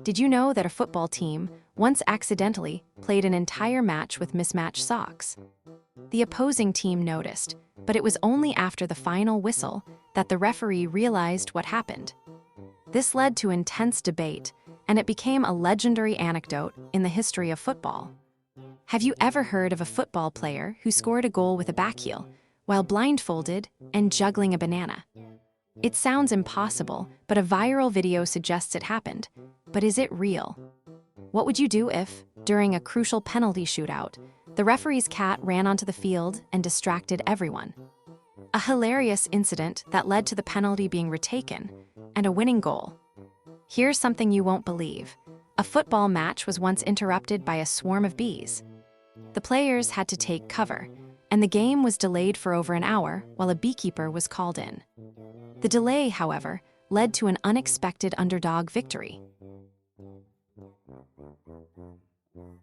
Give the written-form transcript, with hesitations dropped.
Did you know that a football team once accidentally played an entire match with mismatched socks? The opposing team noticed, but it was only after the final whistle that the referee realized what happened. This led to intense debate, and it became a legendary anecdote in the history of football. Have you ever heard of a football player who scored a goal with a backheel while blindfolded and juggling a banana? It sounds impossible, but a viral video suggests it happened. But is it real? What would you do if, during a crucial penalty shootout, the referee's cat ran onto the field and distracted everyone? A hilarious incident that led to the penalty being retaken and a winning goal. Here's something you won't believe. A football match was once interrupted by a swarm of bees. The players had to take cover, and the game was delayed for over an hour while a beekeeper was called in. The delay, however, led to an unexpected underdog victory.